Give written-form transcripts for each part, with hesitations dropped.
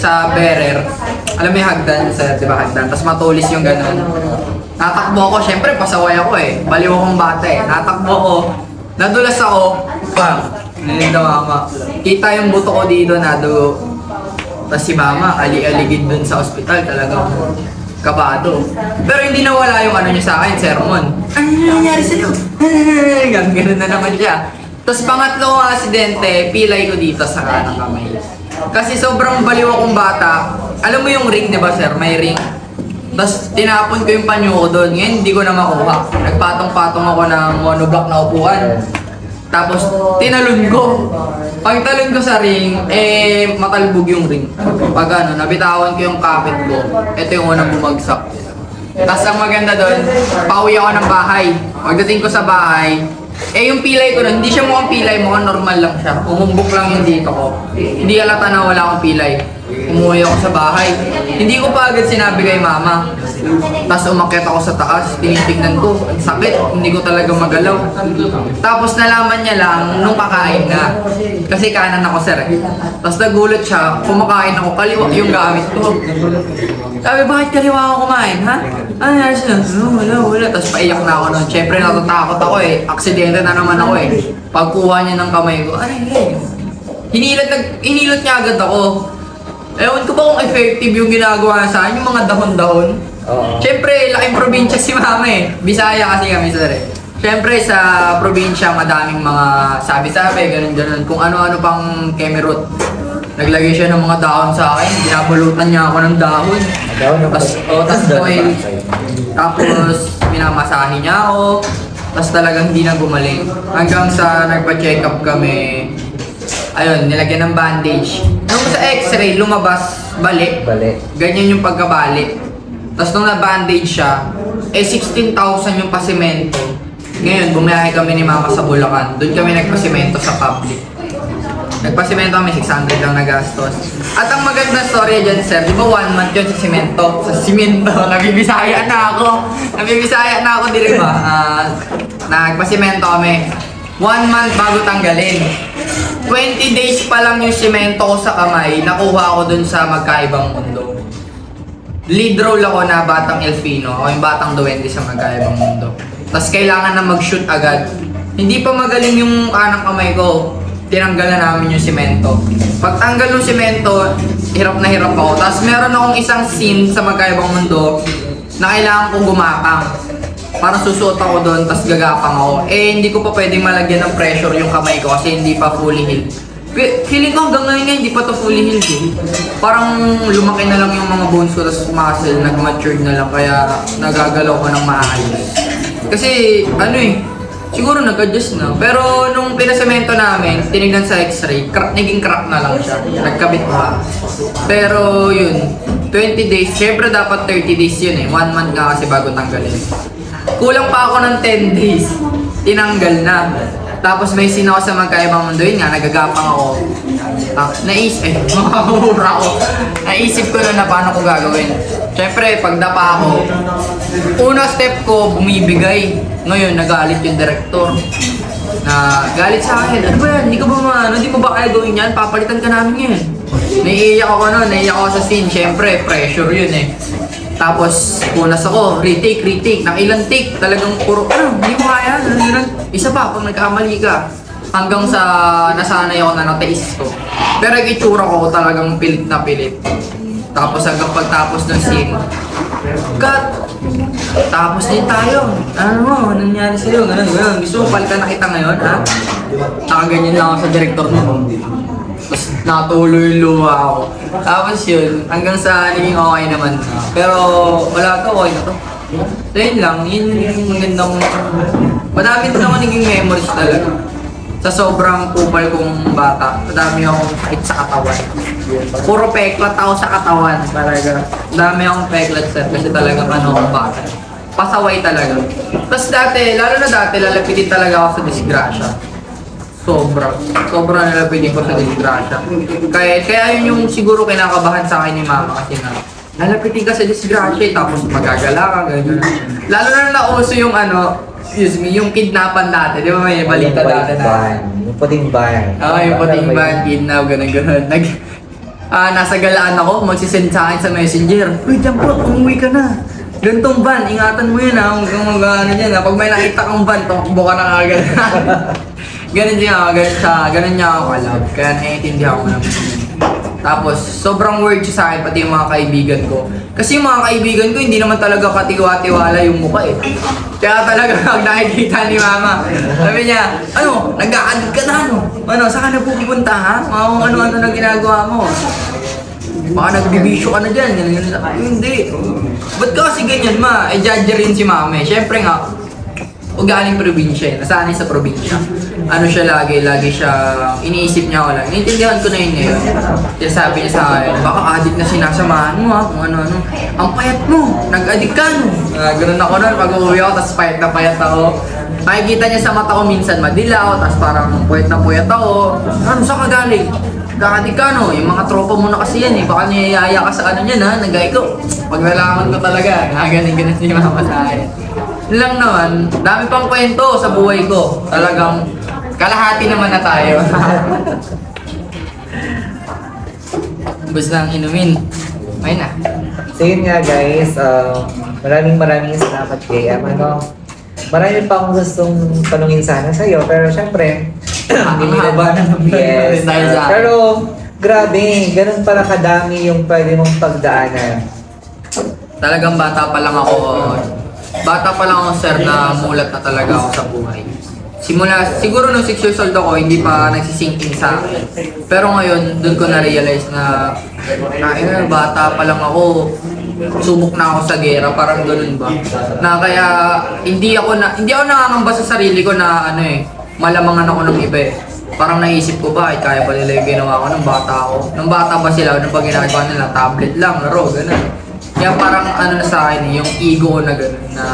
sa bearer. Alam mo yung hagdan, sir, di ba hagdan? Tapos matulis yung gano'n. Natakbo ako, syempre pasaway ako eh. Baliw akong bata eh. Natakbo ako, nadulas ako, bang! Ngayon na mama. Kita yung buto ko dito, nadugo. Tapos si mama, ali-aligid dun sa ospital, talagang kabado. Pero hindi nawala yung ano niya sa akin, sermon. Ano nangyari sa'yo? Ganun na naman siya. Tapos pangatlo kong aksidente, pilay ko dito sa kanang kamay. Kasi sobrang baliw akong bata. Alam mo yung ring, di ba sir? May ring. Tapos tinapon ko yung panyo ko doon. Ngayon hindi ko na makuha. Nagpatong-patong ako ng monoblock na upuan. Tapos tinalon ko. Pag talon ko sa ring, matalbog yung ring. Pag ano, nabitawan ko yung kapit ko, ito yung unang bumagsak. Tapos ang maganda doon, pauwi ako ng bahay. Pagdating ko sa bahay, yung pilay ko nun, hindi siya mukhang pilay, mukhang normal lang siya. Umumbok lang yung dito ko. Hindi halata na wala akong pilay. Umuwi ako sa bahay. Hindi ko pa agad sinabi kay mama. Tapos umakyat ako sa taas, tinitignan ko, ang sakit, hindi ko talaga magalaw. Tapos nalaman niya lang nung kakain na. Kasi kanan ako sir eh. Tapos nagulat siya, kumakain ako, kaliwa yung gamit ko. Sabi, bakit kaliwa ako kumain, ha? Ano nangyari siya? Wala. Tapos paiyak na ako nun. Siyempre natatakot ako eh. Aksidente na naman ako eh. Pagkuha niya ng kamay ko, ano yun? Hinilot niya agad ako. Ewan ko ba kung effective yung ginagawa sa akin, yung mga dahon-dahon. Siyempre, laking probinsya si mama eh. Bisaya kasi kami sir eh. Siyempre sa probinsya, madaming mga sabi-sabi, ganun-ganun. Kung ano-ano pang kemerut. Naglagay siya ng mga dahon sa akin, binabulutan niya ako ng dahon. Tapos minamasahe niya ako. Tapos talagang hindi na gumaling. Hanggang sa nagpa-check up kami, ayun, nilagyan ng bandage. Nung sa x-ray, lumabas, balik. Ganyan yung pagkabalik. Tapos nung na-bandage siya, 16,000 yung pasimento. Ngayon, bumiyahe kami ni mama sa Bulacan. Doon kami nagpasimento sa public. Nagpasimento kami, 600 lang na gastos. At ang magandang story dyan, sir, di ba 1 month yun sa simento? Sa simento, nabibisaya na ako. Nabibisaya na ako, di ba? Nagpasimento kami. 1 month bago tanggalin. 20 days pa lang yung simento ko sa kamay, nakuha ko dun sa Magkaibang Mundo. Lead role ako na Batang Elfino, ako yung Batang Duwende sa Magkaibang Mundo. Tapos kailangan na mag-shoot agad. Hindi pa magaling yung kanang kamay ko, tinanggal na namin yung simento. Pagtanggal ng simento, hirap na hirap ako. Tapos meron akong isang scene sa Magkaibang Mundo na kailangan kong gumakang. Parang susuot ako doon, tapos gagapang ako. Hindi ko pa pwedeng malagyan ng pressure yung kamay ko kasi hindi pa fully healed. Feeling ko hanggang ngayon hindi pa to fully healed eh. Parang lumaki na lang yung mga bones ko, tapos muscle, nag-matured na lang, kaya nagagalaw ko ng maayos. Kasi ano eh, siguro nag-adjust na. Pero nung pinasemento namin, tinignan sa x-ray, naging crack na lang siya. Nagkabit pa. Pero yun, 20 days, syempre dapat 30 days yun eh. 1 month nga kasi bago tanggalin. Kulang pa ako ng 10 days, tinanggal na. Tapos may scene ako sa Magkaibang Mundo, yun nga, nagagapang ako. Naisip ko na paano ko gagawin. Siyempre, pag dapa ako, una step ko, bumibigay. Ngayon, nagalit yung director. Galit sa akin, ano ba yan? Hindi mo ba kaya gawin yan? Papalitan ka namin yan. Naiiyak ako naiiyak ako sa scene. Siyempre, pressure yun eh. Tapos, punas ako, retake. Nang ilang take, talagang puro, hindi mo kaya, isa pa, pag nagkamali ka. Hanggang sa nasanay ako na natiis ko. Pero yung itsura ko talagang pilit na pilit. Tapos hanggang pagtapos ng scene, cut! Tapos din tayo. Ano mo, nangyari sa'yo, ganun. Gusto mo palitan na kita ngayon, ha? Nakaganyan lang ako sa director mo. Tapos natuloy luha ako. Tapos yun, hanggang sa naging okay naman. Pero wala to, okay na to. So yun lang, yun yung magandang... Madami din ako naging memories talaga. Sa sobrang kupal kong bata, madami akong sakit sa katawan. Puro peklat ako sa katawan talaga. Madami akong peklat sir, kasi talagang akong bata. Pasaway talaga. Tapos dati, lalo na dati, lalapitin talaga ako sa disgrasya. Sobra nalapitin ko sa disgrasya. Kaya yun yung siguro kinakabahan sa akin ni mama kasi nga, lalapitin ka sa disgrasya tapos magagala ka, gano'n. Lalo na nauso yung yung kidnapan dati, di ba may balita dati na? Yung puting ban. Yung puting ban, kidnap, gano'n. nasa galaan ako, magsisend sa akin sa messenger. Uy, dyan po, umuwi ka na. Gantong van, ingatan mo yun ha, huwag kang mag-ano dyan ha. Pag may nakita kang van, tumakbo ka na agad. Ganun din ako, ganun niya ako kalab. Kaya naiintindihan ko naman. Tapos, sobrang word siya sa akin, pati yung mga kaibigan ko. Kasi yung mga kaibigan ko, hindi naman talaga katiwa-tiwala yung mukha eh. Kaya talaga, pag nakikita ni mama, sabi niya, ano, nag-aalig ka na ano? Ano, saan ka na pupunta ha? Mga ano-ano na ginagawa mo. Baka nagbibisyo ka na dyan, ganyan. Hindi. Ba't ka kasi ganyan ma? Eh, judge rin si mama eh. Siyempre nga, galing probinsya eh. Nasanay sa probinsya. Ano siya lagi siya, iniisip niya ko lang. Iniintindihan ko na yun ngayon. Kaya sabi niya sa akin, baka addict na sinasamahan mo ha, kung ano-ano. Ang payat mo, nag-addict ka no. Ganun ako nun, pag uuwi ako, tapos payat na payat ako. Makikita niya sa mata ko minsan madilaw, tapos parang puyat na puyat ako. Ano, saan ka galing? Nag-addict ka no, yung mga tropa mo na kasi yan eh. Baka niyayaya ka sa ano niyan ha, nag-ay ko. Pag nalaman ko talaga, ganun si mama sa akin. Lang naman, dami pang kwento sa buhay ko. Talagang kalahati naman na tayo. Gusto lang inumin. May na. So yun nga guys, maraming salamat kay ano. Marami pa akong gustong tanungin sana sa'yo, pero syempre, hindi na ba na yes. Pero grabe, ganun pala kadami yung pwede mong pagdaanan. Talagang bata pa lang ako. Bata pa lang ako, sir, na mulat na talaga ako sa buhay. Simula, siguro nung 6 years old ako, hindi pa nagsisink in sa akin. Pero ngayon, doon ko na-realize na bata pa lang ako, subok na ako sa gera, parang ganun ba. Na kaya, hindi ako nakakamba sa sarili ko na malamangan ako ng iba eh. Parang naisip ko ba, kaya pa nila yung ginawa ko nung bata ako. Nung bata ba sila, nung pag ginagawa nila, tablet lang, laro, ganun. Kaya parang ano na sa akin, yung ego na gano'n na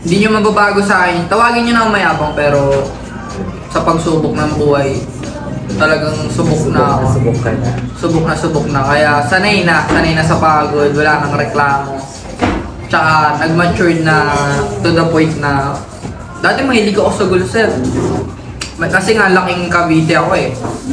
hindi nyo mababago sa akin. Tawagin nyo na ang mayabang pero sa pagsubok ng buhay, talagang subok na ako. Subok na. Kaya sanay na sa pagod, wala nang reklamo. Tsaka nag-matured na to the point na dati mahilig ako sa gulo, sir. Kasi nga laking Cavite ako eh.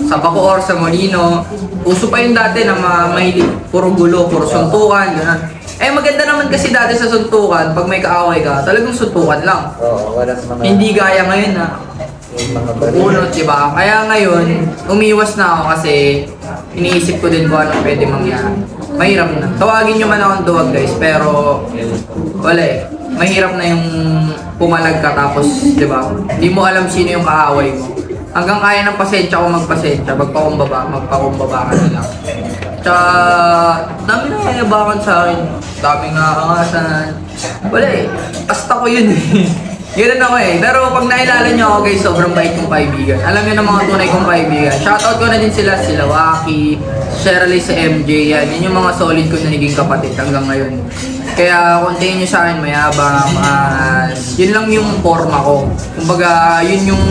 Sa Bacoor, sa Molino. Uso pa yun dati na mahilig, puro gulo, puro suntukan, gano'n. Eh maganda naman kasi dati sa suntukan, pag may kaaway ka, talagang suntukan lang. Oo, walang mga... Hindi gaya ngayon na unot, diba? Kaya ngayon, umiwas na ako kasi iniisip ko din kung anong pwede mangyari. Mahirap na. Tawagin nyo man akong duwag guys, pero wala eh. Mahirap na yung pumalag ka tapos, di ba? Hindi mo alam sino yung kaaway mo. Hanggang kaya ng pasensya ko magpasensya, magpakumbaba ka na lang. Tsaka, dami na kayabakan sa akin. Dami nga angasan. Wala eh. Basta ko yun eh. Ganun ako eh. Pero pag nailala nyo ako guys, sobrang bait kong kaibigan. Alam nyo ng mga tunay kong kaibigan. Shoutout ko na din sila Waki, Shirley sa MJ. Yan yung mga solid ko na naging kapatid hanggang ngayon. Kaya kontayin nyo sa akin, mayabang, yun lang yung forma ko. Kumbaga, yun yung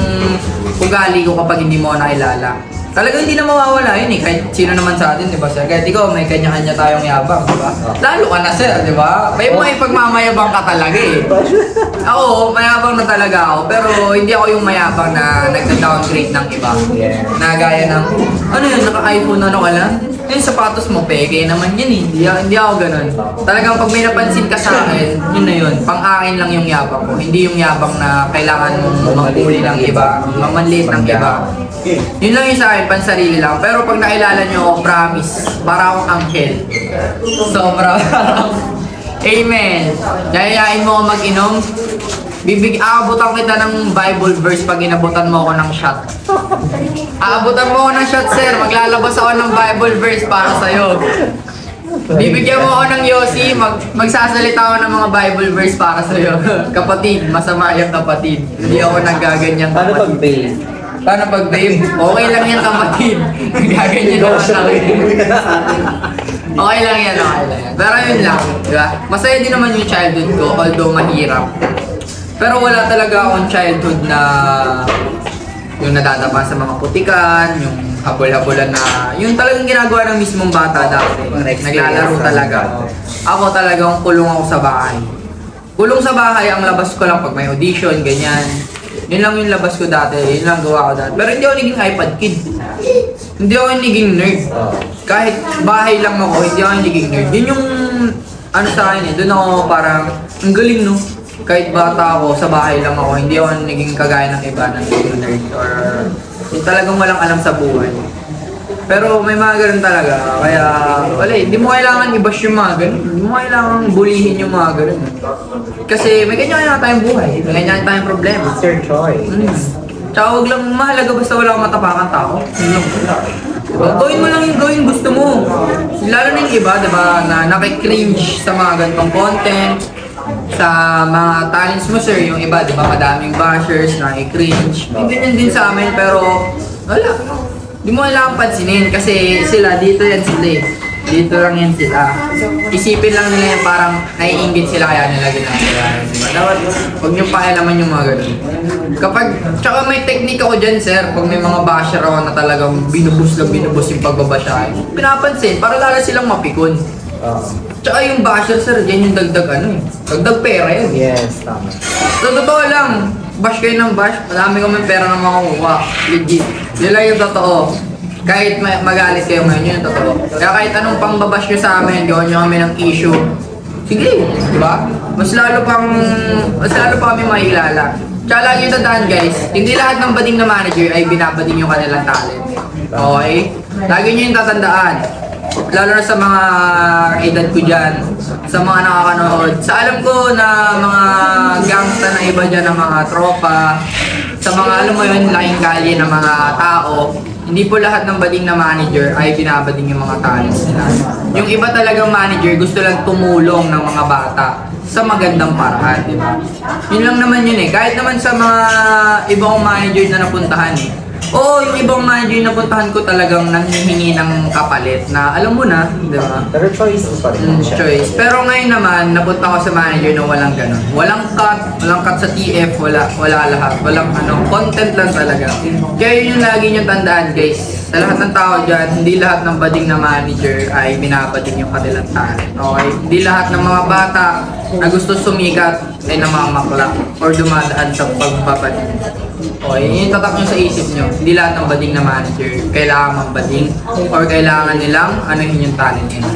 ugali ko kapag hindi mo ako nakilala. Talagang hindi na mawawala yun eh, kahit sino naman sa atin, di ba sir? Kahit ikaw, may kanya-kanya tayong yabang, di ba? Lalo ka na sir, di ba? May pagmamayabang ka talaga eh. Ako, mayabang na talaga ako, pero hindi ako yung mayabang na nagda-downgrade ng iba. Na gaya ng, ano yun, naka-iPhone ano ka lang? Yung sapatos mo, peke naman yan eh. Hindi ako ganun. Talagang pag may napansin ka sa akin, yun na yun. Pang-akin lang yung yabang ko. Hindi yung yabang na kailangan mong mamuli ng iba, mamanlit ng iba. Yun lang yung sa akin, pansarili lang. Pero pag nakilala nyo ako, promise, para akong angel. Sobra. Amen. Yayayain mo ako mag-inom. Aabutan kita ng Bible verse pag inabutan mo ako ng shot. Aabutan mo ako ng shot, sir. Maglalabas ako ng Bible verse para sa'yo. Bibigyan mo ako ng Yossi, magsasalita ako ng mga Bible verse para sa'yo. Kapatid, masama yung kapatid. Hindi ako nagaganyan kapatid. Paano pag babe? Paano pag babe? Okay lang yan kapatid. Nagaganyan naman ako. Okay lang yan. Pero yun lang, diba? Masaya din naman yung childhood ko, although mahirap. Pero wala talaga akong childhood na yung nadadapa sa mga putikan, yung habol-habolan na, yung talagang ginagawa ng mismong bata dati. Naglalaro talaga ako. Ako talagang kulong ako sa bahay. Kulong sa bahay, ang labas ko lang pag may audition, ganyan. Yun lang yung labas ko dati, yun lang gawa ko dati. Pero hindi ako naging iPad kid. hindi ako naging nerd. Kahit bahay lang ako, hindi ako naging nerd. Yun yung ano sa akin eh, doon ako parang, ang galing no. Kahit bata ako, sa bahay lang ako, hindi ako naging kagaya ng iba na naging nerd or yung talagang walang alam sa buhay. Pero may mga ganun talaga, kaya wala eh, hindi mo kailangan i-bash yung mga ganun. Hindi mo kailangan bulihin yung mga ganun. Kasi may ganyan tayong buhay, may ganyan tayong problema. It's your choice. Tsaka huwag lang mahalaga basta wala kang matapakan tao. Diba? Gawin mo lang yung gawin gusto mo. Lalo na yung iba, diba, na nakikringe sa mga ganitong content, sa mga talents mo sir, yung iba, diba, madaming bashers, nakikringe. May ganyan din sa amin, pero wala. Di mo kailangan pansinin kasi sila, dito yan sila eh. Dito lang yan sila. Isipin lang nila yung parang naiingit sila kaya nila ginagawa. Diba? Dapat huwag niyong pakialaman yung mga ganun. Tsaka may technique ako dyan sir, pag may mga basher ako na talagang binubus yung pagbabasyahin. Pinapansin, para lalo silang mapikon. Tsaka yung basher sir, yan yung dagdag ano eh. Dagdag pera yun. Yes, tama. So totoo lang, bash kayo ng bash, madami kami pera na makukuha. Legit. Yun lang yung totoo. Kahit magalit kayo ngayon, yun yung totoo. Kaya kahit anong pangbabash nyo sa amin, gawin nyo kami ng issue. Sige, di ba? Mas lalo pa kami mahilala. Tsaka lagi yung tandaan guys, hindi lahat ng bading na manager ay binabading yung kanilang talent. Okay? Lagi nyo yung tatandaan. Lalo na sa mga edad ko dyan, sa mga nakakanood. Sa alam ko na mga gangsta na iba dyan ng mga tropa, sa mga alam mo yun, laking kalye ng mga tao, hindi po lahat ng bading na manager ay binabading yung mga talents nila. Yung iba talagang manager gusto lang tumulong ng mga bata sa magandang paraan, di ba? Yun lang naman yun eh. Kahit naman sa mga ibang manager na napuntahan eh. Oo, yung ibang manager na puntahan ko talagang nanghihingi ng kapalit na alam mo na, di ba? Pero choice mo pa rin siya. Choice. Pero ngayon naman, napunta ko sa manager na walang ganun. Walang cut sa TF, wala lahat. Walang content lang talaga. Kaya yun yung lagi nyo tandaan guys. Sa lahat ng tao dyan, hindi lahat ng bading na manager ay binabading yung kanilang talent. Okay? Hindi lahat ng mga bata na gusto sumikat ay namamakla or dumadaan sa pagbabading. Okay, yun yung tatak nyo sa isip nyo. Hindi lahat ng bading na manager kailangan mambading or kailangan nilang anuhin yung talent nila.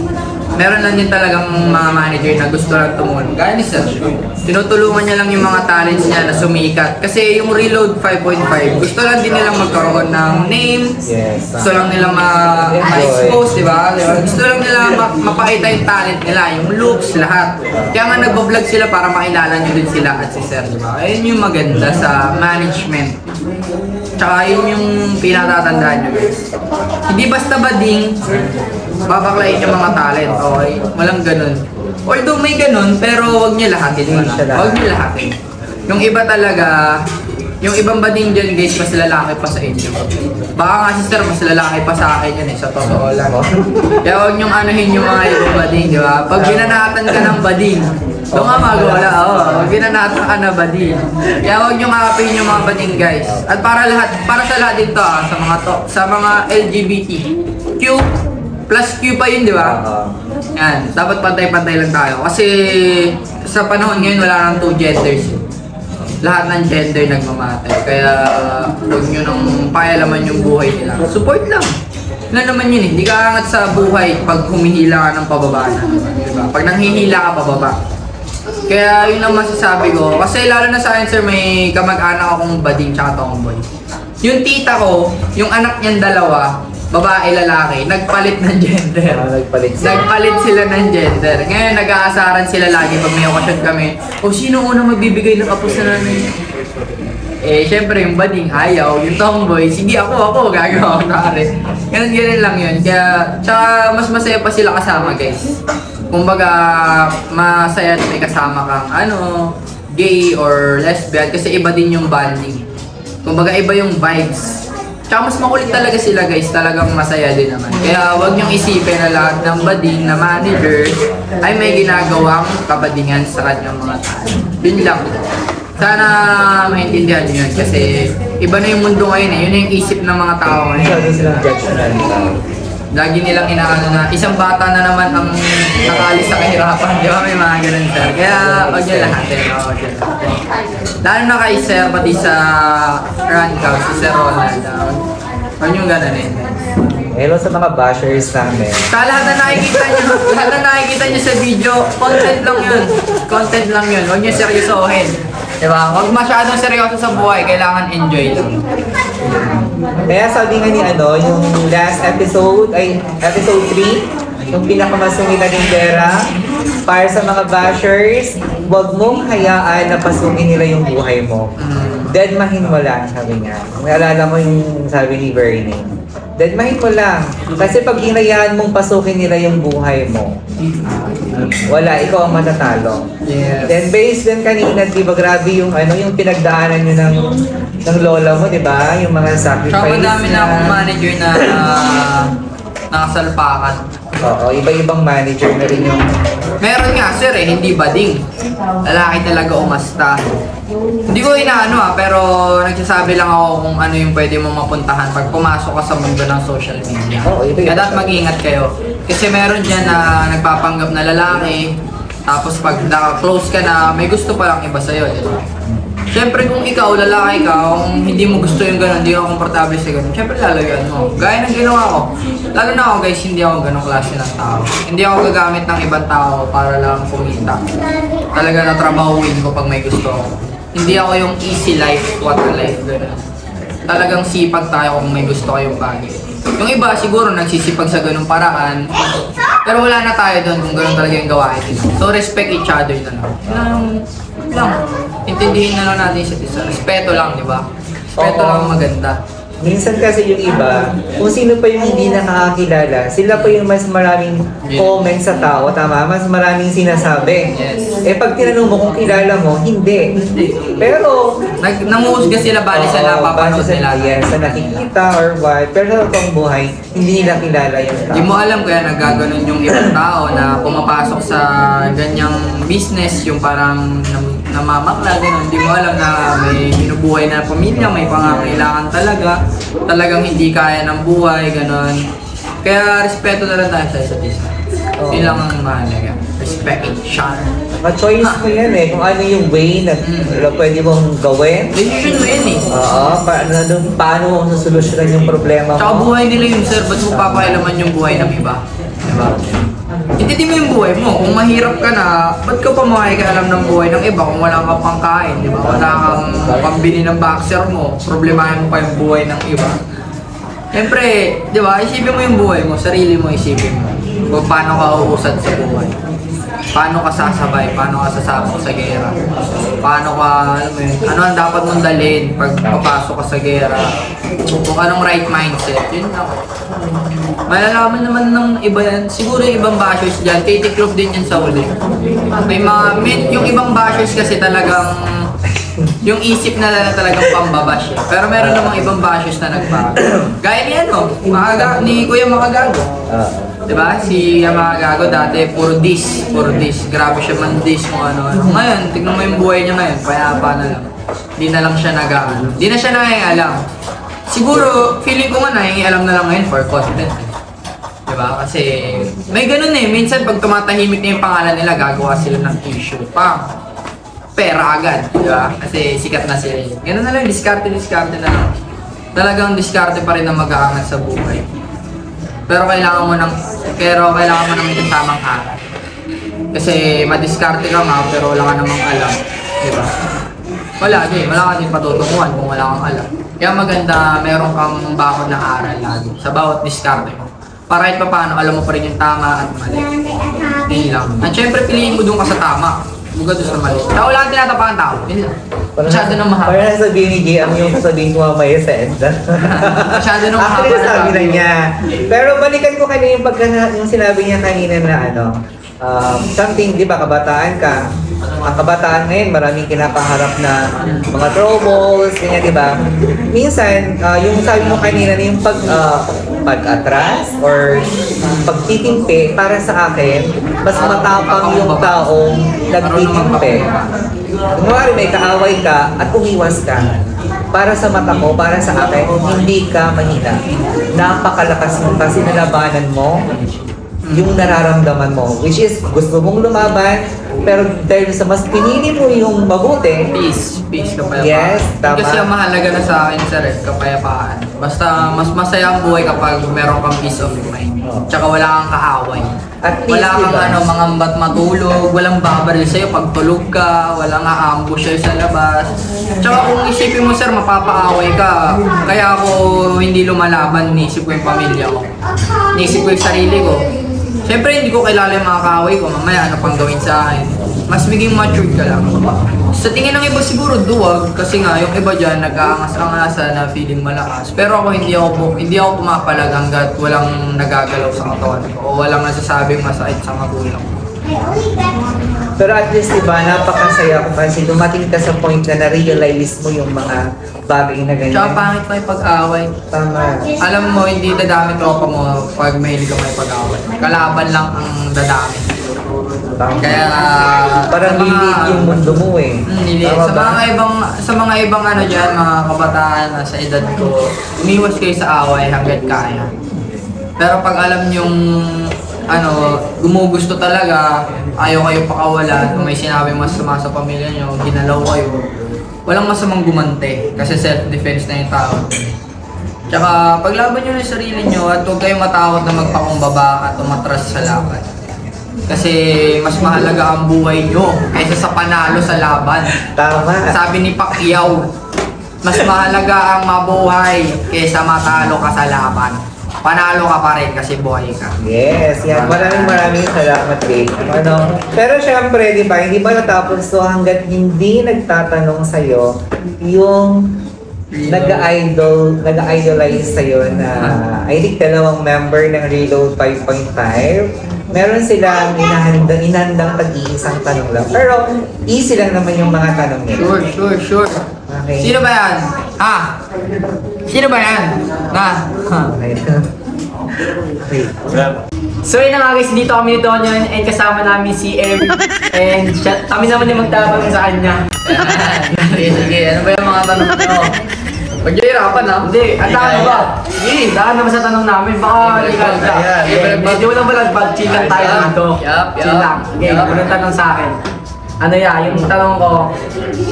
Meron lang din talagang mga manager na gusto lang tumulong. Gaya ni Sergio. Tinutulungan niya lang yung mga talents niya na sumikat. Kasi yung Reload 5.5, gusto lang din nilang magkaroon ng name. Yes. Gusto lang nilang ma-expose, diba? Gusto lang nila mapakita yung talent nila, yung looks, lahat. Kaya nga nagbablog sila para makilala nyo din sila at si Sergio. Ayun yung maganda sa management. Tsaka yun yung pinatatandaan nyo guys. Hindi basta bading, babaklayin yung mga talent, okay? Walang ganun. Although may ganun, pero wag nyo lahatin. Wag nyo lahatin. Yung iba talaga, yung ibang bading dyan guys, mas lalaki pa sa inyo. Baka nga sister, mas lalaki pa sa akin yan eh, sa totoo lang. Kaya wag nyong anuhin yung mga ibang bading, di ba? Pag binanatan ka ng bading, doon nga magwala, pag binanatan ka na bading. Kaya wag nyong akapin yung mga bading guys. At para sa lahat dito sa mga LGBTQ, plus Q pa yun, di ba? Yan, dapat pantay-pantay lang tayo. Kasi sa panahon ngayon, wala nang 2 genders. Lahat ng gender nagmamatay. Kaya huwag nyo nang pakialaman yung buhay nila. Support lang. Wala naman yun eh. Hindi ka angat sa buhay pag humihila ka ng pababa na. Diba? Pag nanghihila ka pababa. Kaya yun ang masasabi ko. Kasi lalo na sa akin sir, may kamag-anak akong bading tsaka tomboy. Yung tita ko, yung anak niyang dalawa, babae, lalaki, nagpalit ng gender. Nagpalit sila ng gender. Ngayon, nag-aasaran sila lagi pag may okasyon kami. O, sino unang magbibigay ng apos na namin? Eh, syempre, yung bading, ayaw. Yung tomboy, sige ako, gagawa ko na rin. Ganun lang yun. Kaya, tsaka, mas masaya pa sila kasama, guys. Kumbaga, masaya na may kasama kang, gay or lesbian. Kasi iba din yung bonding. Kumbaga, iba yung vibes. Tsaka mas makulit talaga sila guys, talagang masaya din naman. Kaya huwag niyong isipin na lahat ng bading na manager ay may ginagawang kabadingan sa kanyang mga tao. Yun lang. Sana maintindihan niyo yun kasi iba na yung mundo ngayon eh. Yun na yung isip ng mga tao ngayon. Lagi nilang inaano na isang bata na naman ang nakalis sa kahirapan. Di ba may mga ganun sir? Kaya huwag niyo lahatin. Lalo na kay sir, pati sa Rancaw, si Sir Ronald. Huwag niyong gano'n eh. Hello sa mga bashers namin. Sa lahat na nakikita nyo sa video, content lang yun. Content lang yun. Huwag nyo seryosohin. Diba? Huwag masyadong seryoso sa buhay. Kailangan enjoy lang. Kaya sabi nga ni yung last episode, episode 3, yung pinakamasungit na tindera, para sa mga bashers, huwag mong hayaan na pasukin nila yung buhay mo. Deadmahin mo lang, sabi niya. Naalala mo yung sabi ni Bernie. Deadmahin mo lang. Kasi pag hinayaan mong pasukin nila yung buhay mo, wala, ikaw ang matatalo. Yes. Then based din kanina, di ba grabe yung yung pinagdaanan nyo ng lola mo, di ba? Yung mga sacrifice Tsaka madami na akong manager na nakasalpakan. Oo, iba-ibang manager na rin yung... Meron nga sir hindi bading. Lalaki talaga umasta. Hindi ko inaano pero nagsasabi lang ako kung ano yung pwede mong mapuntahan pag pumasok ka sa mundo ng social media. Kaya dapat mag-ingat kayo. Kasi meron dyan na nagpapanggap na lalaki, tapos pag naka-close ka na, may gusto palang iba sa'yo, diba? Siyempre kung ikaw, lalaki ka, kung hindi mo gusto yung gano'n, hindi ka komportable sa gano'n, siyempre lalayan mo. Gaya ng ginawa ko. Lalo na ako guys, hindi ako gano'ng klase ng tao. Hindi ako gagamit ng ibang tao para lang kumita. Talaga natrabahuin ko pag may gusto ako. Hindi ako yung easy life, what a life, gano'n. Talagang sipag tayo kung may gusto kayong bagay. Yung iba siguro nagsisipag sa ganung paraan, pero wala na tayo doon kung ganun talaga yung gawain. So respect each other na lang. Intindihin na lang natin isa't isa. Respeto lang, di ba? Respeto lang maganda. Minsan kasi yung iba, kung sino pa yung hindi nakakakilala, sila pa yung mas maraming comment sa tao, tama? Mas maraming sinasabi. Yes. Pag tinanong mo kung kilala mo, hindi. Pero, Nanguhusga sila bali sa napapanood nila. Yes, sa nakikita or what. Pero sa totoong buhay, hindi nila kilala yung tao. Hindi mo alam kaya nagaganon yung ibang tao na pumapasok sa ganyang business, yung parang namamakla, gano'n. Hindi mo alam na may binubuhay na pamilya, may pangangailangan talaga. Talagang hindi kaya ng buhay, gano'n. Kaya respeto na lang tayo sa isa't isa. Yun lang ang mahalaga. Respect each other. Ma-choice mo yan kung ano yung way na pwede mong gawin. Decision mo yan Oo, paano mo susolusyonan yung problema mo. Tsaka buhay nila yung sir, ba't mo papakailaman yung buhay ng iba? Diba? Hindi mo yung buhay mo. Kung mahirap ka na, ba't ka pa makikialam ng buhay ng iba kung wala kang pangkain, di ba? Wala kang pambili ng boxer mo, problemahin mo pa yung buhay ng iba. Siyempre, di ba, isipin mo yung buhay mo, sarili mo isipin mo. Kung paano ka uusad sa buhay. Paano ka sasabay, paano ka sasabak sa gera. Paano ka, alam mo yun, ano ang dapat mong dalhin pag papasok ka sa gera. Kung anong right mindset, yun lang. Malalaman naman ng iba yan. Siguro yung ibang bashers dyan, titiklop din yan sa uli. Yung ibang bashers kasi talagang, yung isip na talagang pambabash eh. Pero meron namang ibang bashers na nagbago. Gaya ni ni Kuya Makagago. Diba? Si Makagago dati, puro diss. Grabe siya man diss kung ano-ano. Ngayon, tignan mo yung buhay niya ngayon, payapa na lang. Di na lang siya nag-ano. Di na siya nangyayang siguro, feeling ko nga nangyayang na lang ngayon for content. Diba? Kasi may ganun minsan pag tumatahimik na yung pangalan nila, gagawa sila ng issue. Pera agad, diba? Kasi sikat na sila. Ganun na lang, diskarte na lang. Talagang diskarte pa rin na mag-aangat sa buhay. Pero kailangan mo ng may kasamang aral. Kasi madiskarte ka nga, pero wala ka namang alam. Diba? Wala ka din patutunguhan kung wala kang alam. Kaya maganda, meron kang bakod na aral lagi sa bawat diskarte mo. Para kahit pa paano, alam mo pa rin yung tama at mali. Yun lang. At syempre, piliin mo doon ka sa tama. Huwag doon sa mali. Kaya wala kang tinatapakan tao. Yun lang. Masyado nang mahaba. Parang sabihin ni Jay, yung sabihin ko mamaya sa EDSA. Masyado nang mahaba. Actually, sabi na niya. Pero balikan ko kanina yung sinabi niya kanina na something, di ba, kabataan ka. Ang kabataan ngayon, maraming kinapaharap na mga troubles, ganyan, di ba? Minsan, yung sabi mo kanina na yung pag-atras or pagtitimpi, para sa akin, mas matapang yung taong nagtitimpi. Kunwari may kaaway ka at umiwas ka. Para sa mata ko, para sa akin, hindi ka mahina. Napakalakas mo kasi nalabanan mo yung nararamdaman mo, which is gusto mong lumaban, pero dahil sa mas pinili mo yung mabuti, peace, kapayapaan. Yes, tama. Kasi ang mahalaga na sa akin, sir, kapayapaan. Basta mas masaya ang buhay kapag meron kang peace of mind. Tsaka wala kang kaaway. At least, Wala kang diba? mangambat matulog, walang babaril sa'yo pag tulog ka, walang a-ambush sa'yo sa labas. Tsaka kung isipin mo sir, mapapaaway ka. Kaya ako hindi lumalaban, nisip ko yung pamilya ko. Nisip ko yung sarili ko. Siyempre hindi ko kilala yung mga kaaway ko, mamaya ano pang gawin sa akin. Mas maging matured ka lang. Sa tingin ng iba siguro duwag kasi nga yung iba dyan nag-aangas-angasa na feeling malakas. Pero ako hindi ako pumapalag hanggat walang nagagalaw sa katawan ko o walang nasasabing masakit sa magulang ko. Pero at least diba, napakasaya ko kasi dumating ka sa point na na-realize mo yung mga bagay na ganyan. Tsaka pangit pa yung pag-away. Tama. Alam mo, hindi dadami tropa mo pag mahilig ka may pag-away. Kalaban lang ang dadami. Tama. Kaya parang lilit yung mundo mo eh. Lilit. Sa mga ibang ano diyan, mga kabataan na sa edad ko, umiwas kayo sa away hangga't kaya. Pero pag alam yung gumugusto talaga, ayaw kayo pakawalan, kung may sinabi masama sa pamilya nyo, ginalaw kayo, walang masamang gumante kasi self-defense na yung tao. Tsaka paglaban nyo ng sarili nyo at huwag kayong matakot na magpakumbaba at umatras sa laban. Kasi mas mahalaga ang buhay nyo kaysa sa panalo sa laban. Tama. Sabi ni Pacquiao, mas mahalaga ang mabuhay kaysa matalo ka sa laban. Panalo ka pa rin kasi buhay ka. Yes, yan. Maraming salamat, Jake. Pero syempre, di ba, hindi ba natapos to hanggat hindi nagtatanong sa'yo yung nag-idolize sa'yo na I think dalawang member ng Reload 5.5. Meron silang inandang tag-iisang tanong lang. Pero easy lang naman yung mga tanong nila. Sure. Okay. Sino ba yan? Sino ba yan? Okay. So yun na nga guys, dito kami nito ngayon and kasama namin si Eric and kami naman yung magtatanong sa kanya. Sige, ano ba yung mga tanong nyo? Huwag nyo hirapan ha? Hindi, ang tanong ba? Sige, daan naman sa tanong namin, baka legal ka. Medyo walang balagbag, chill lang tayo dito. Chill lang. Okay, unang tanong sa akin. Ano yung tanong ko,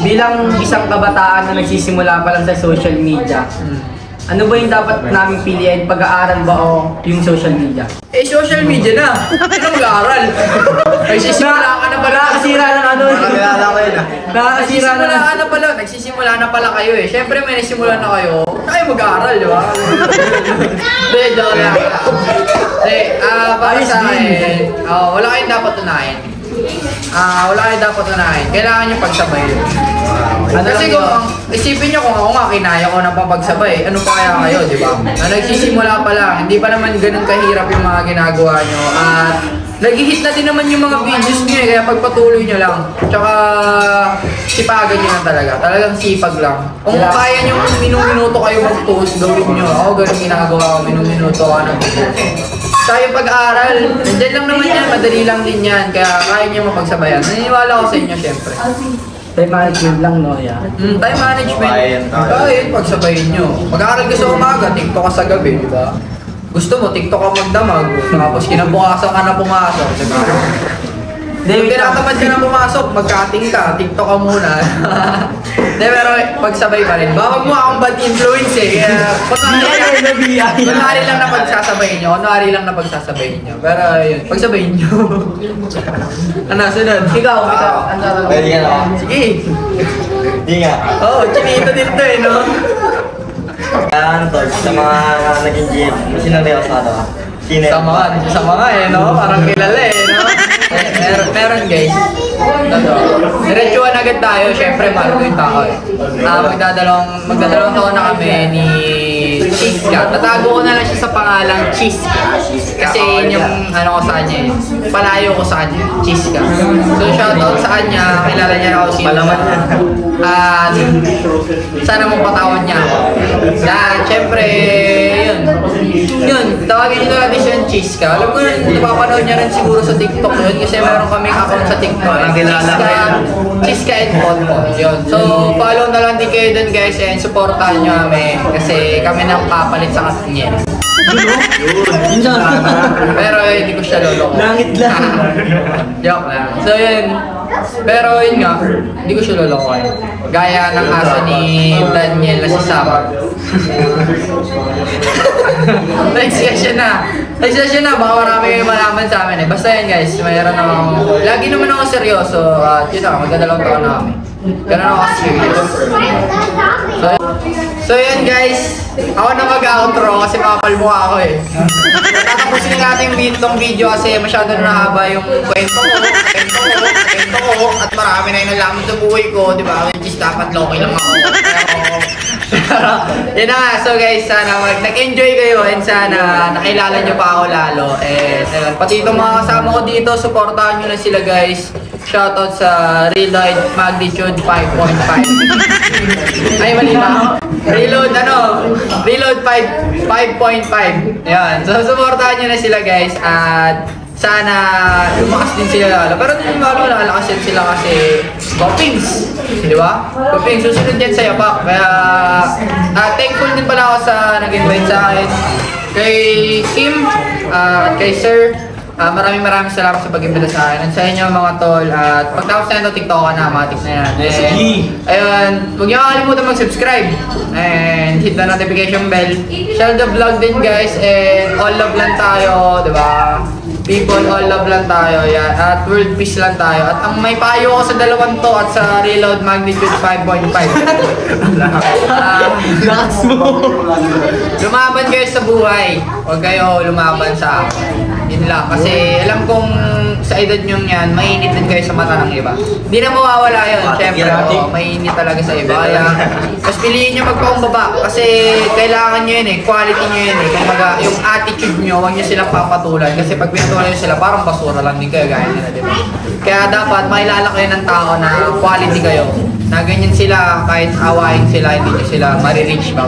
bilang isang kabataan na nagsisimula pa lang sa social media, ano ba yung dapat naming piliin? Pag-aaral ba o yung social media? Social media na! Ano mag-aaral? Nagsisimula ka na pala. Nakakasira ng ano. Nakakilala ko yun Nakakasira na Nagsisimula ka na pala. Nagsisimula na pala kayo eh. Siyempre may nagsimula na kayo. Tayo mag-aaral, di ba? Hindi, joke lang. Hindi, para sa akin, wala kayong dapat unahin. Kailangan nyo pagsabayin. Kasi kung isipin nyo kung ako nga kinaya ko ng papagsabay, ano pa kaya kayo, di ba? Nagsisimula pa lang, hindi pa naman ganun kahirap yung mga ginagawa nyo. At nag-hit na din naman yung mga videos nyo eh, kaya pagpatuloy nyo lang. Tsaka sipagan nyo lang talaga. Talagang sipag lang. Kung kaya nyo minuto kayo mag-post, gawin nyo. Ako ganun ginagawa ko, minuto ka ng post. Tayo pag-aaral, nandiyan lang naman yan, madali lang din yan, kaya kaya niyo mapagsabayan. Naniniwala ko sa inyo, syempre. Time management lang, no? Yeah. Time management, yun, pagsabayin nyo. Mag-aaral ka sa umaga, TikTok ka sa gabi, di ba? Gusto mo, TikTok ka magdamag, tapos kinabukasan ka na pumasok, di ba? Kung tinatamad ka na pumasok, magka-cutting ka, TikTok ka muna. Hindi, pero pagsabay pa rin. Bawag mo akong bad influence eh. Kaya, kunwari lang na pagsasabayin nyo. Pero yun, pagsabayin nyo. Ano, sunod? Ikaw. Pwede ka na. Sige. Hindi nga. Oo, chinito din to eh, no? Ano to, sa mga naging GM, sino na yung Sa mga eh, no? Parang kilala eh, no? Meron guys. Diretsuhan agad tayo, syempre mahal ko yung tao eh. Magdadalawang taon na kami ni Chiska. Tatago ko na lang siya sa pangalang Chiska. Kasi yun yung ano ko sa kanya eh. Palayo ko sa kanya, Chiska. So shoutout sa kanya, kilala niya ako sino. At sana mong patawan niya ako. Yan, syempre, yun, tawagin nyo natin siya yung Chiska. Alam ko rin, napapanood niya rin siguro sa TikTok yun kasi meron kaming account sa TikTok. Chiska and Ponpon. Yun. So, follow na lang din kayo dun guys and supportahan nyo kami kasi kami nang papalit sa kanya. Pero hindi ko siya loloko. Langit lang. Joke lang. So yun. Pero yun nga, hindi ko siya loloko eh. Gaya ng aso ni Daniel na si Sama. Next question na. Next question na, baka marami kayong malaman sa amin eh. Basta yun guys, mayroon ako. Lagi naman ako seryoso at yun ako, magdadalawang taon na kami. Ganun ako serious. So yun guys, ako na mag-outro kasi makapalmukha ako eh. Tatapusin natin itong video kasi masyado na nahaba yung kwento ko at marami na yung nalaman sa buhay ko, di ba? Which is dapat loki lang ako. Pero, yun na nga. So guys, sana nag-enjoy kayo and sana nakilala nyo pa ako lalo. And pati itong mga kasama ko dito, supportahan nyo na sila guys. Shoutout sa Reload Magnitude 5.5. Ay, mali ba? Reload 5.5. Yan. So, supportahan nyo na sila guys. At sana lumakas din sila lalo. Pero hindi malo lalakas din sila kasi Gopings. Di ba? Gopings. Susunod yan sa yapak. Kaya thankful din pala ako sa nag-invite sa akin. Kay Kim at kay Sir. Maraming salamat sa pag-imbita sa akin. At sa inyo mga tol. At pagtapos na ito, TikTok na, matik na yan. Ayun, huwag niyo kakalimutan mag-subscribe. And hit the notification bell. Share the vlog din guys. And all love lang tayo, di ba? People, all love lang tayo. Yan. At world peace lang tayo. At ang may payo ko sa dalawang to at sa Reload Magnitude 5.5. Lakas mo. Lumaban kayo sa buhay. Huwag kayo lumaban sa akin. Yun lang. Kasi alam kong sa edad nyo yan, mainit din kayo sa mata ng iba. Hindi na mawawala yun. Siyempre, mainit talaga sa iba. Mas piliin nyo magpakumbaba. Kasi kailangan nyo yun eh. Quality nyo yun eh. Kumbaga, yung attitude nyo, huwag nyo silang papatulan. Kasi pag pinatulan nyo sila, parang basura lang din kayo gaya nila, diba? Kaya dapat makilala kayo ng tao na quality kayo. Na ganyan sila, kahit awain sila, hindi nyo sila marireach ba?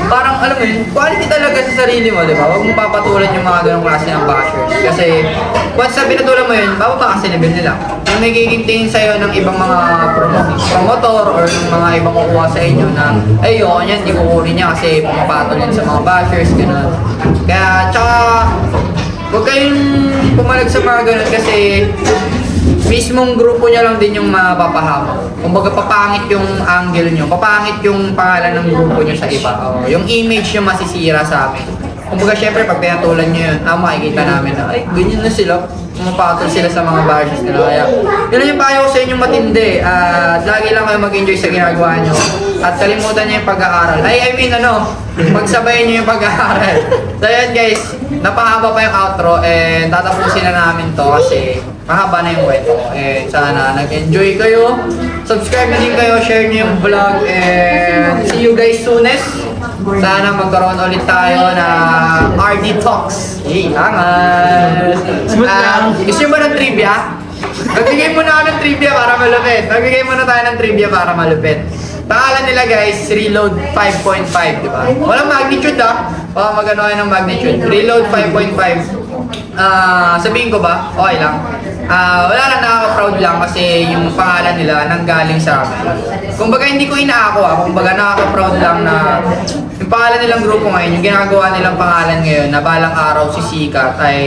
Parang alam mo yun, quality talaga sa sarili mo, di ba? Huwag mong papatulan yung mga ganong klase ng bashers. Kasi once na pinatulan mo yun, bababa kasi level nila. Yung nagiging tingin sa'yo ng ibang mga promotor or yung mga ibang kukuha sa inyo na ay yun, yan, di kukunin niya kasi pumapatol yan sa mga bashers, gano'n. Kaya, tsaka, huwag kayong pumalag sa mga gano'n kasi mismong grupo niya lang din yung mapapahamak. Kumbaga papangit yung angle nyo, papangit yung pangalan ng grupo nyo sa iba. Yung image nyo masisira sa amin. Kumbaga syempre pag pinatulan nyo yun, makikita namin na ay ganyan na sila. Pumapatol sila sa mga bashes nila. Kaya yun yung payo ko sa inyong matindi. At lagi lang kayo mag-enjoy sa ginagawa nyo. At kalimutan nyo yung pag-aaral. Pagsabayin nyo yung pag-aaral. So yan guys, napahaba pa yung outro and tatapusin na namin to kasi mahaba na yung kwento ko. Sana nag-enjoy kayo. Subscribe na din kayo, share nyo yung vlog and see you guys soonest. Sana magkaroon ulit tayo na RD Talks. Angas! Gusto nyo ba ng trivia? Nagbigay muna ako ng trivia para malupit. Nagbigay muna tayo ng trivia para malupit. Pangalan nila guys, Reload 5.5, di ba? Walang magnitude baka magano kayo ng magnitude. Reload 5.5. Sabihin ko ba? Okay lang. Wala lang, nakaka-proud lang kasi yung pangalan nila nanggaling sa amin. Kumbaga hindi ko inaako kumbaga nakaka-proud lang na yung pangalan nilang grupo ngayon, yung ginagawa nilang pangalan ngayon na balang araw si Sikat ay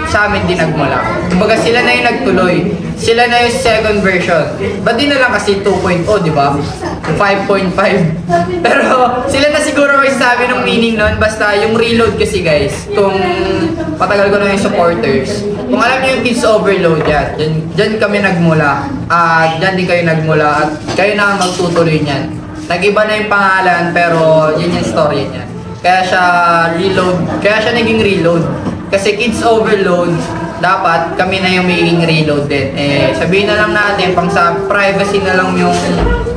sa amin din nagmula. Kumbaga sila na yung nagtuloy. Sila na yung second version. Ba't di na lang kasi 2.0, di ba? 5.5. Pero sila na siguro magsasabi ng meaning nun. Basta yung Reload kasi guys, kung patagal ko na yung supporters, kung alam niyo yung Kids Overload yan, dyan kami nagmula. Dyan din kayo nagmula at kayo na ang magtutuloy niyan. Nag-iba na yung pangalan pero yun yung story niya. Kaya siya Reload, kaya siya naging Reload. Kasi Kids Overload, dapat kami na yung magiging Reload din. Sabihin na lang natin, pang sa privacy na lang yung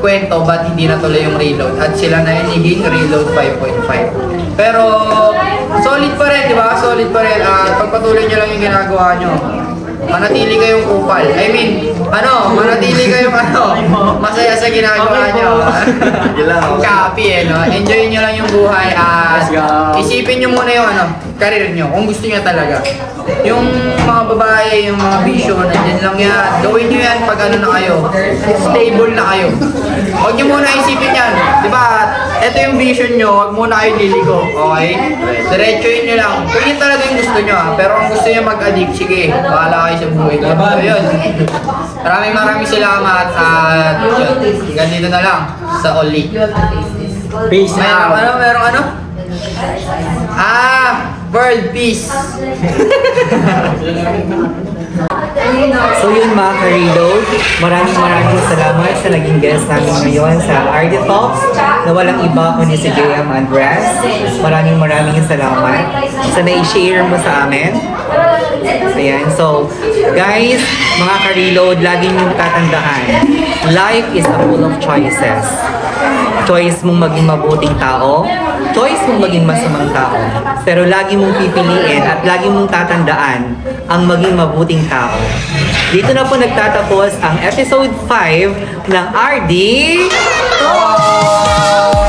kwento, ba't hindi na tuloy yung Reload. At sila na yung naging Reload 5.5. Pero solid pa rin, di ba? Solid pa rin. Pagpatuloy nyo lang yung ginagawa nyo. Manatili kayong kupal. Manatili kayong masaya sa ginagawa nyo. Copy no? Enjoy nyo lang yung buhay at isipin nyo muna yung career nyo, kung gusto nyo talaga. Yung mga babae, yung mga bisyo, nandiyan lang yan. Gawin nyo yan pag ano na kayo. Stable na kayo. Huwag nyo muna isipin yan. Diba, ito yung vision nyo, huwag muna kayo liligo. Okay? Diretsuin nyo lang. Kung yun talaga yung gusto nyo pero kung gusto nyo mag-addict, sige, bahala kayo sa buhay. So yun. Maraming salamat at yun. Hanggang dito na lang sa Oli. Peace out. Merong ano? World peace. So yun mga ka-reload, maraming salamat sa naging guest namin ngayon sa RD Talks na walang iba kundi si JM Andres. Maraming salamat sa na-share mo sa amin. Ayan, so guys, mga ka-reload, lagi niyong tatandaan, life is a full of choices. Choice mong maging mabuting tao, choice mong maging masamang tao. Pero lagi mong pipiliin at lagi mong tatandaan ang maging mabuting tao. Dito na po nagtatapos ang episode 5 ng RD Talks!